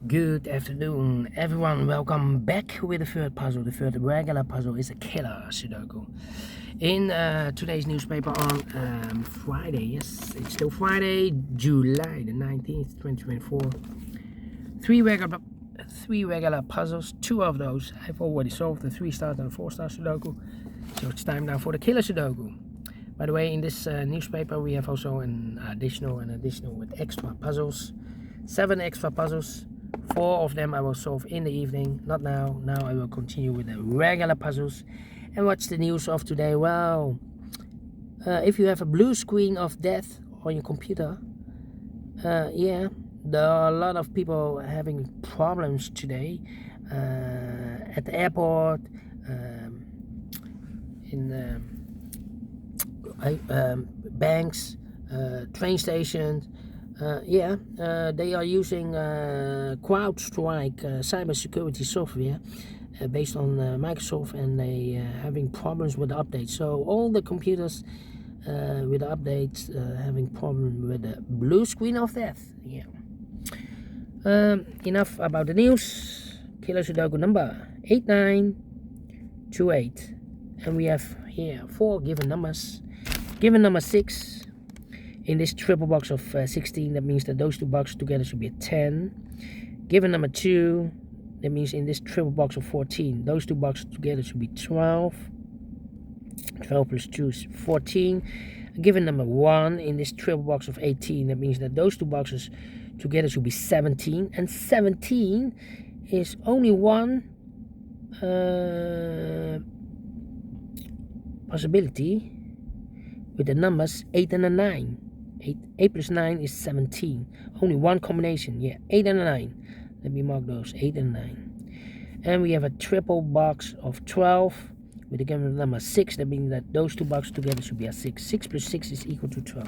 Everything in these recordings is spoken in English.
Good afternoon, everyone. Welcome back with the third puzzle. The third regular puzzle is a Killer Sudoku. In today's newspaper on Friday, yes, it's still Friday, July the 19th, 2024. Three regular puzzles. Two of those I've already solved, the 3-star and the 4-star Sudoku. So it's time now for the Killer Sudoku. By the way, in this newspaper we have also an additional with extra puzzles. 7 extra puzzles. 4 of them I will solve in the evening, not now. Now I will continue with the regular puzzles. And what's the news of today? Well, if you have a blue screen of death on your computer, yeah, there are a lot of people having problems today at the airport, in banks, train stations. They are using CrowdStrike cybersecurity software based on Microsoft, and they having problems with the updates. So all the computers with the updates having problem with the blue screen of death. Yeah. Enough about the news. Killer Sudoku number 8928, and we have here 4 given numbers. Given number 6. In this triple box of 16, that means that those 2 boxes together should be a 10. Given number 2, that means in this triple box of 14, those 2 boxes together should be 12. 12 plus 2 is 14. Given number 1, in this triple box of 18, that means that those 2 boxes together should be 17. And 17 is only one possibility with the numbers 8 and a 9. 8 plus 9 is 17. Only one combination. Yeah, 8 and a 9. Let me mark those. 8 and 9. And we have a triple box of 12 with the given number 6. That means that those 2 boxes together should be a 6. 6 plus 6 is equal to 12.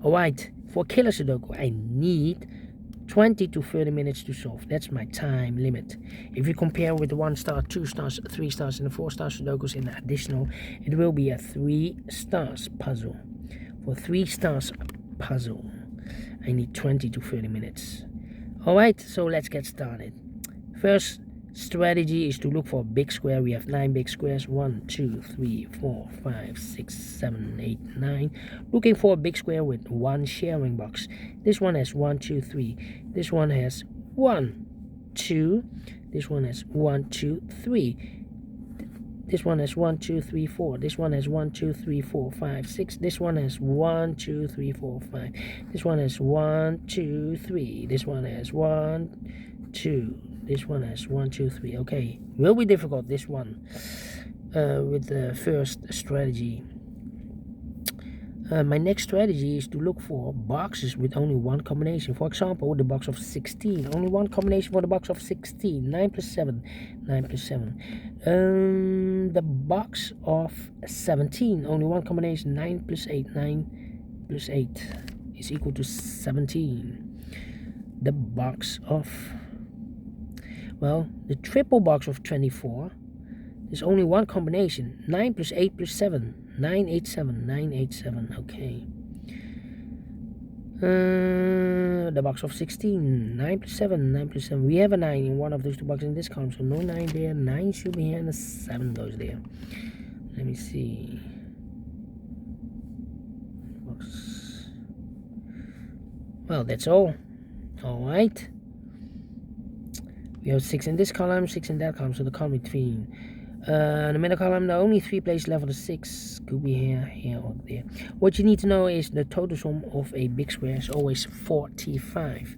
Alright, for Killer Sudoku, I need 20 to 30 minutes to solve. That's my time limit. If you compare with the 1-star, 2 stars, 3 stars, and the 4-star Sudokus in the additional, it will be a 3 stars puzzle. For 3 stars puzzle, I need 20 to 30 minutes. Alright, so let's get started. First strategy is to look for a big square. We have 9 big squares. 1, 2, 3, 4, 5, 6, 7, 8, 9. Looking for a big square with 1 sharing box. This one has 1, 2, 3. This one has 1, 2. This one has 1, 2, 3. This one has 1, 2, 3, 4. This one has 1, 2, 3, 4, 5, 6. This one has 1, 2, 3, 4, 5. This one has 1, 2, 3. This one has 1, 2. This one has 1, 2, 3. Okay, will be difficult, this one, with the first strategy. My next strategy is to look for boxes with only 1 combination. For example, the box of 16. Only 1 combination for the box of 16. 9 plus 7. 9 plus 7. The box of 17. Only 1 combination. 9 plus 8. 9 plus 8 is equal to 17. The box of... Well, the triple box of 24. There's only 1 combination. 9 plus 8 plus 7. 987, 987, okay. The box of 16, 9 plus 7, 9 plus 7. We have a 9 in one of those 2 boxes in this column, so no 9 there. 9 should be here, and a 7 goes there. Let me see. Box. Well, that's all. Alright. We have 6 in this column, 6 in that column, so the column between. The middle column, the only 3 places left of the 6 could be here, here, or there. What you need to know is the total sum of a big square is always 45.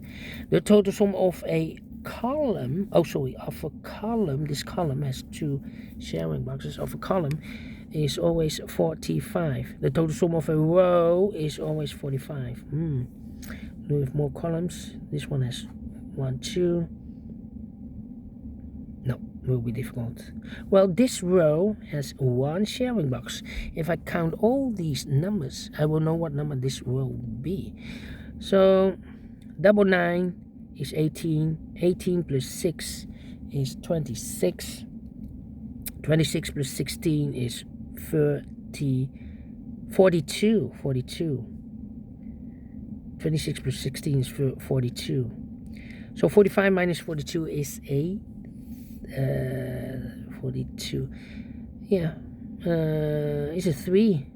The total sum of a column, of a column, this column has 2 sharing boxes, of a column is always 45. The total sum of a row is always 45. We have more columns. This one has 1, 2. No, will be difficult. Well, this row has 1 sharing box. If I count all these numbers, I will know what number this row will be. So, double 9 is 18. 18 plus 6 is 26. 26 plus 16 is 42. 42. 26 plus 16 is 42. So 45 minus 42 is 8. 42. Yeah. Is it 3?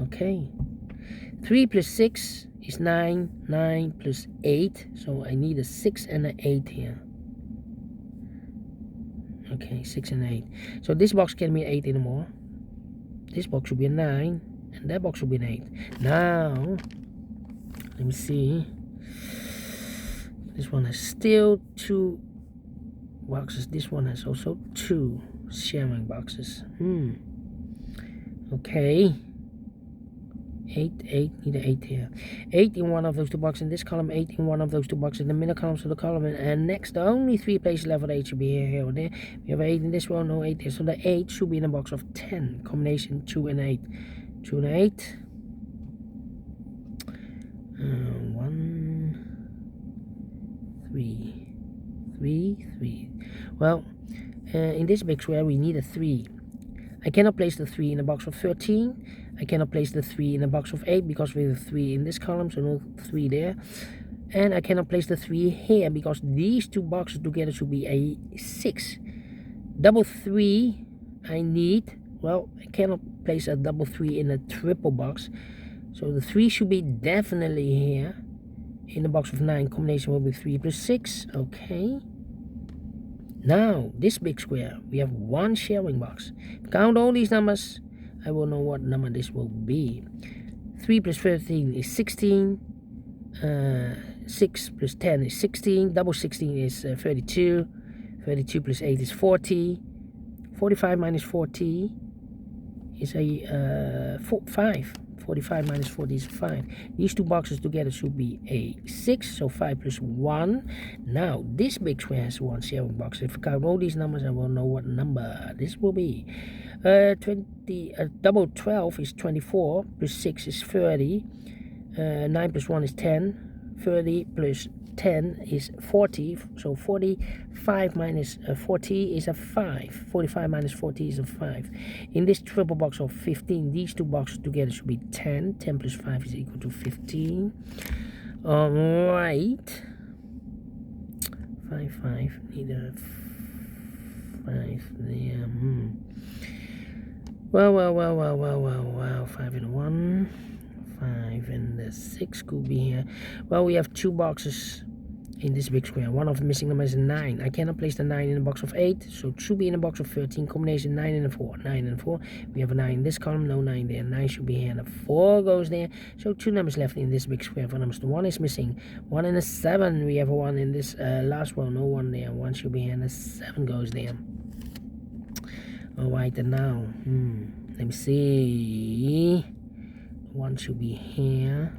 Okay. 3 plus 6 is 9. 9 plus 8. So I need a 6 and an 8 here. Okay, 6 and 8. So this box can't be 8 anymore. This box should be a 9. And that box should be an 8. Now, let me see. This one has still 2 boxes. This one has also 2 sharing boxes. Okay. 8, 8, need an 8 here. 8 in one of those 2 boxes in this column, 8 in one of those 2 boxes in the middle columns of the column, and next, the only 3 places left for the 8 should be here or there. We have 8 in this one, no 8 here. So the 8 should be in a box of 10. Combination 2 and 8. 2 and 8. 1, 3. 3, 3. Well, in this big square, we need a 3. I cannot place the 3 in a box of 13. I cannot place the 3 in a box of 8 because we have 3 in this column, so no 3 there. And I cannot place the 3 here because these 2 boxes together should be a 6. Double 3 I need. Well, I cannot place a double 3 in a triple box. So the 3 should be definitely here. In the box of 9, combination will be 3 plus 6. Okay. Now, this big square, we have 1 sharing box. Count all these numbers, I will know what number this will be. 3 plus 13 is 16. 6 plus 10 is 16. Double 16 is 32. 32 plus 8 is 40. 45 minus 40 is a 5. 45 minus 40 is 5. These 2 boxes together should be a 6. So 5 plus 1. Now, this big square has 1 sharing box. If I count all these numbers, I will know what number this will be. Double 12 is 24. Plus 6 is 30. 9 plus 1 is 10. 30 plus 10 is 40. So 45 minus 40 is a 5. 45 minus 40 is a 5. In this triple box of 15, these 2 boxes together should be 10. 10 plus 5 is equal to 15. Alright. 5, 5. Need a 5 there. Well. 5 and 1. 5 and the 6 could be here. Well, we have 2 boxes in this big square. One of the missing numbers is 9. I cannot place the 9 in a box of 8, so it should be in a box of 13. Combination 9 and a 4. 9 and 4. We have a 9 in this column, no 9 there. 9 should be here, and a 4 goes there. So 2 numbers left in this big square. For numbers, the 1 is missing. 1 and a 7. We have a 1 in this last one, no 1 there. 1 should be here, and a 7 goes there. Alright, and now, let me see. 1 should be here.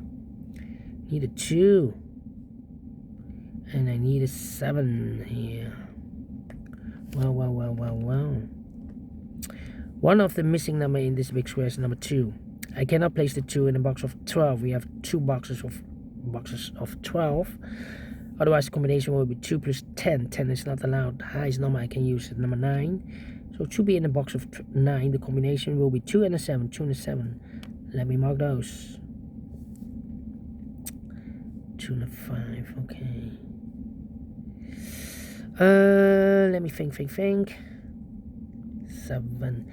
Need a 2. And I need a 7 here. Well. One of the missing number in this big square is number 2. I cannot place the 2 in a box of 12. We have 2 boxes of 12. Otherwise, the combination will be 2 plus 10. 10 is not allowed. The highest number I can use is number 9. So it should be in a box of 9. The combination will be 2 and a 7. 2 and a 7. Let me mark those. 2 and a 5. Okay. Let me think. 7.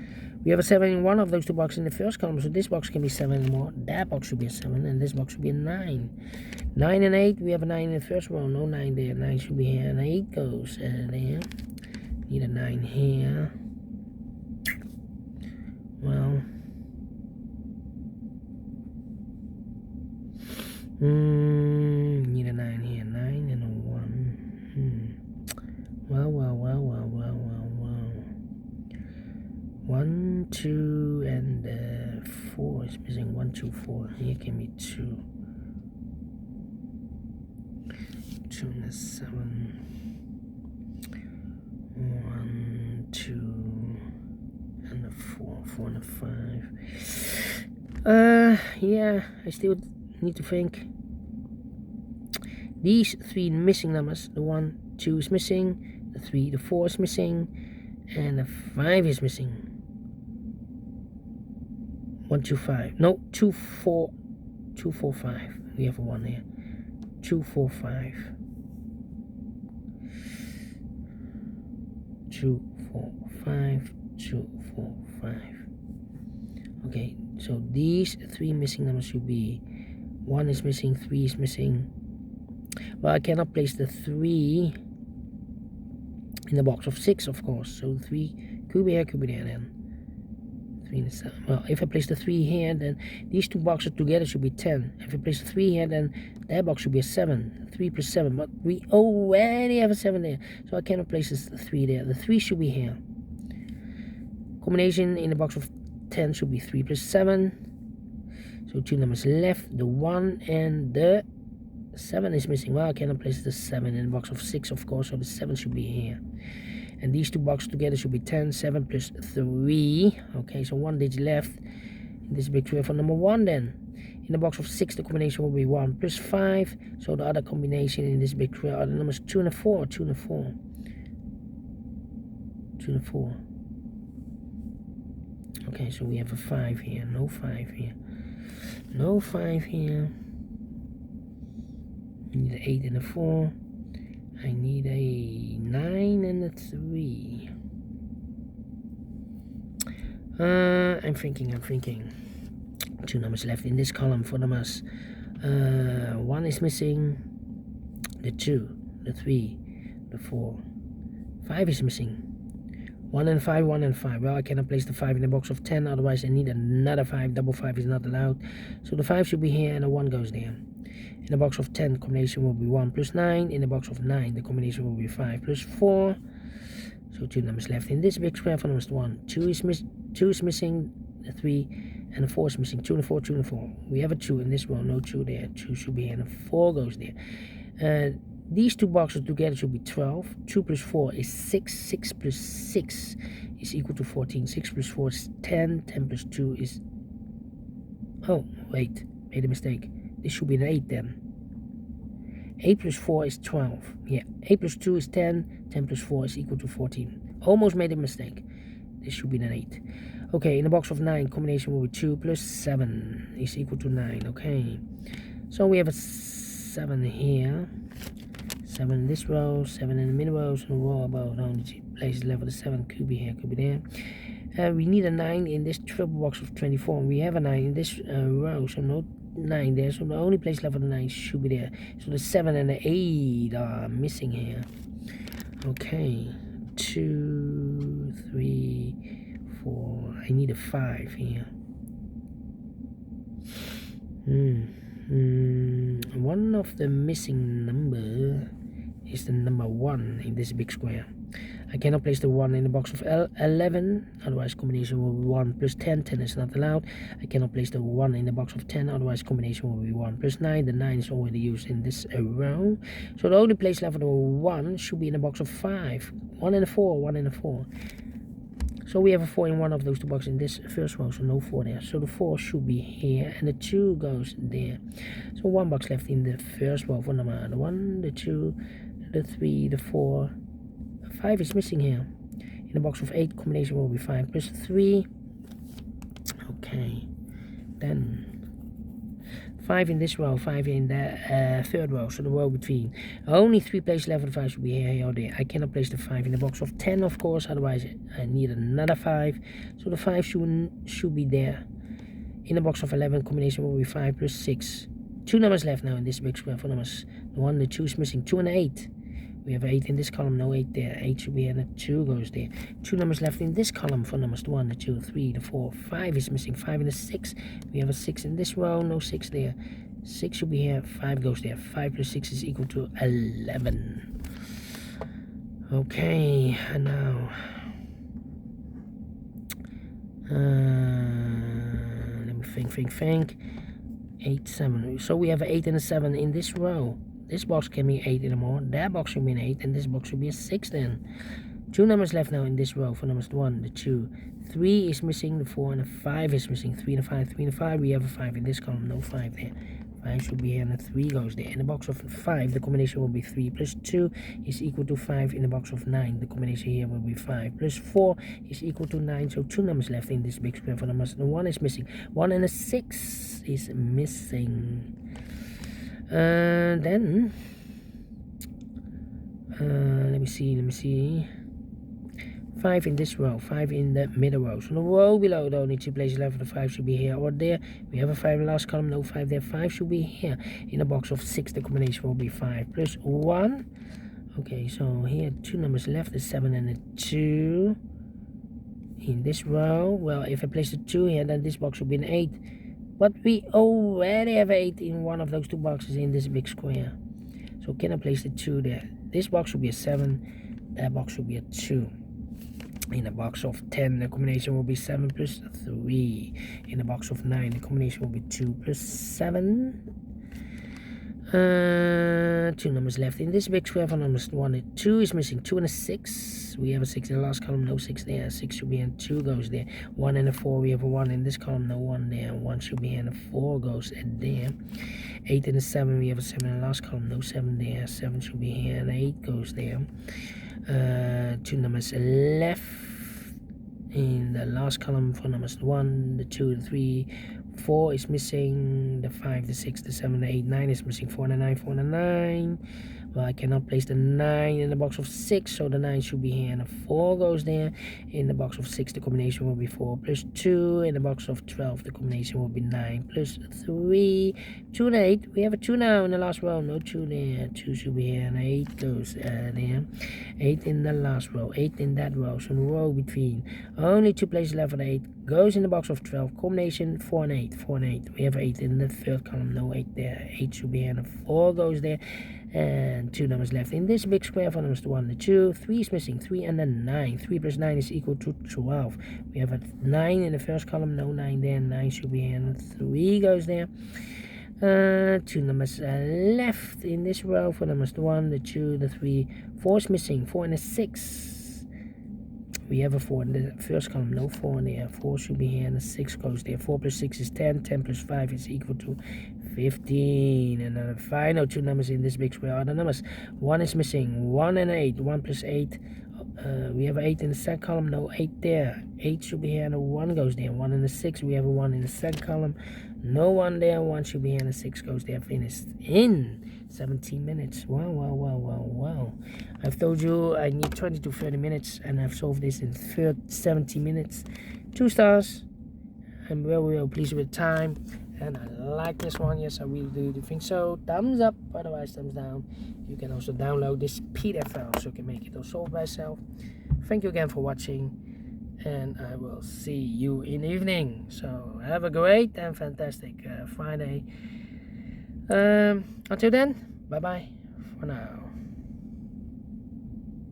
We have a 7 in one of those 2 boxes in the first column, so this box can be 7 anymore. That box should be a 7, and this box should be a 9. 9 and 8. We have a 9 in the first row, no 9 there. 9 should be here, and 8 goes there. Need a 9 here. Well. Need a 9 here. 9 and a 1. Well. 1, 2, and 4 is missing. 1, 2, 4. Here can be 2. 2 and a 7. 1, 2, and a 4. 4 and a 5. Yeah, I still need to think. These 3 missing numbers, the 1, 2 is missing, the 3, the 4 is missing, and the 5 is missing. 1, 2, 5. No, 2, 4, 2, 4, 5. We have a 1 here. 2, 4, 5. 2, 4, 5, 2, 4, 5. Okay, so these 3 missing numbers should be 1 is missing, 3 is missing. Well, I cannot place the 3 in the box of 6, of course. So 3 could be here, could be there then. 3 and 7. Well, if I place the 3 here, then these 2 boxes together should be 10. If I place the 3 here, then that box should be a 7. 3 plus 7. But we already have a 7 there. So I cannot place this 3 there. The 3 should be here. Combination in the box of 10 should be 3 plus 7. So 2 numbers left. The 1 and the 7 is missing. Well, I cannot place the 7 in the box of 6, of course. So the 7 should be here. And these 2 boxes together should be 10. 7 plus 3. Okay, so 1 digit left in this big square for number 1 then. In the box of 6, the combination will be 1 plus 5. So the other combination in this big square are the numbers 2 and 4. 2 and 4. 2 and 4. Okay, so we have a 5 here. No 5 here. No 5 here. I need an 8 and a 4. I need a 9 and a 3. I'm thinking. 2 numbers left in this column for numbers. 1 is missing. The 2, the 3, the 4. 5 is missing. 1 and 5, 1 and 5. Well, I cannot place the 5 in the box of 10, otherwise I need another 5. Double 5 is not allowed. So the 5 should be here and the 1 goes there. In the box of 10, the combination will be 1 plus 9. In the box of 9, the combination will be 5 plus 4. So 2 numbers left in this big square for numbers 1. 2 is missing, the 3, and the 4 is missing. 2 and 4, 2 and 4. We have a 2 in this row, no 2 there. 2 should be here, and a 4 goes there. These 2 boxes together should be 12. 2 plus 4 is 6. 6 plus 6 is equal to 14. 6 plus 4 is 10. 10 plus 2 is... Oh, wait. Made a mistake. This should be an 8 then. 8 plus 4 is 12. Yeah, 8 plus 2 is 10. 10 plus 4 is equal to 14. Almost made a mistake. This should be an 8. Okay, in the box of 9, combination will be 2 plus 7 is equal to 9. Okay, so we have a 7 here. 7 in this row, 7 in the middle row, so the row about only places left with the 7 could be here, could be there. We need a 9 in this triple box of 24. We have a 9 in this row, so no 9 there, so the only place left for the 9 should be there. So the 7 and the 8 are missing here. Okay, 2, 3, 4. I need a 5 here. One of the missing number is the number 1 in this big square. I cannot place the 1 in the box of 11, otherwise combination will be 1 plus 10. 10 is not allowed. I cannot place the 1 in the box of 10, otherwise combination will be 1 plus 9. The 9 is already used in this row. So the only place left for the 1 should be in the box of 5. 1 and a 4, 1 and a 4. So we have a 4 in one of those 2 boxes in this first row, so no 4 there. So the 4 should be here, and the 2 goes there. So 1 box left in the first row for number the 1, the 2, the 3, the 4. 5 is missing here. In the box of 8, combination will be 5 plus 3. Okay, then 5 in this row, 5 in the third row, so the row between. Only 3 places left for the 5 should be here or there. I cannot place the 5 in the box of 10, of course, otherwise I need another 5. So the 5 should be there. In the box of 11, combination will be 5 plus 6. 2 numbers left now in this big square for numbers. The 1, the 2 is missing, 2 and 8. We have 8 in this column, no 8 there. 8 should be here, and the 2 goes there. 2 numbers left in this column for numbers. The 1, the 2, 3, the 4, 5 is missing. 5 and the 6. We have a 6 in this row, no 6 there. 6 should be here, 5 goes there. 5 plus 6 is equal to 11. Okay, and now... let me think. 8, 7. So we have an 8 and a 7 in this row. This box can be 8 anymore. That box should be an 8, and this box should be a 6 then. 2 numbers left now in this row for numbers 1, the 2. 3 is missing, the 4, and the 5 is missing. 3 and a 5, 3 and a 5. We have a 5 in this column, no 5 there. 5 should be here, and the 3 goes there. In the box of 5, the combination will be 3 plus 2 is equal to 5. In the box of 9, the combination here will be 5 plus 4 is equal to 9. So 2 numbers left in this big square for numbers. The 1 is missing. 1 and a 6 is missing. Then let me see. 5 in this row, 5 in the middle row. So the row below, the only 2 places left for the 5 should be here or there. We have a 5 in the last column, no 5 there. 5 should be here. In a box of 6, the combination will be 5 plus 1. Okay, so here 2 numbers left, the 7 and the 2. In this row, well, if I place the 2 here, then this box will be an 8. But we already have 8 in one of those 2 boxes in this big square. So can I place the 2 there? This box will be a 7, that box will be a 2. In a box of 10, the combination will be 7 plus 3. In a box of 9, the combination will be 2 plus 7. 2 numbers left in this big square. For numbers 1 and 2 is missing 2 and a 6. We have a 6 in the last column, no 6 there. 6 should be and 2 goes there. 1 and a 4, we have a 1 in this column, no 1 there. 1 should be and a 4 goes there. 8 and a 7, we have a 7 in the last column, no 7 there. 7 should be here and 8 goes there. 2 numbers left in the last column for numbers 1, the 2, the 3, 4 is missing, the 5, the 6, the 7, the 8, 9 is missing, 4 and a 9, 4 and a 9. Well, I cannot place the 9 in the box of 6, so the 9 should be here and a 4 goes there. In the box of 6, the combination will be 4 plus 2. In the box of 12, the combination will be 9 plus 3. 2 and 8, we have a 2 now in the last row, no 2 there. 2 should be here and 8 goes there. 8 in the last row, 8 in that row, so the row between. Only 2 places left for the 8 goes in the box of 12. Combination 4 and 8, 4 and 8. We have 8 in the third column, no 8 there. 8 should be here and a 4 goes there. And 2 numbers left in this big square for numbers 1 and 2. 3 is missing, 3 and a 9. 3 plus 9 is equal to 12. We have a 9 in the first column, no 9 there. 9 should be here and 3 goes there. 2 numbers left in this row for numbers 1, the 2, the 3. 4 is missing, 4 and a 6. We have a 4 in the first column, no 4 in there. 4 should be here and a 6 goes there. 4 plus 6 is 10. 10 plus 5 is equal to 15. And the final 2 numbers in this big square are the numbers. 1 is missing, 1 and 8. 1 plus 8. We have 8 in the second column, no 8 there. 8 should be here and a 1 goes there. 1 in the 6, we have a 1 in the second column, no 1 there. 1 should be here and a 6 goes there. Finished in 17 minutes. Wow. I've told you I need 20 to 30 minutes and I've solved this in 70 minutes. 2 stars. I'm very well pleased with time and I like this one. Yes, I really do think so. Thumbs up, otherwise thumbs down. You can also download this PDF file so you can make it all solve by yourself. Thank you again for watching and I will see you in the evening. So have a great and fantastic Friday. Until then, bye bye for now.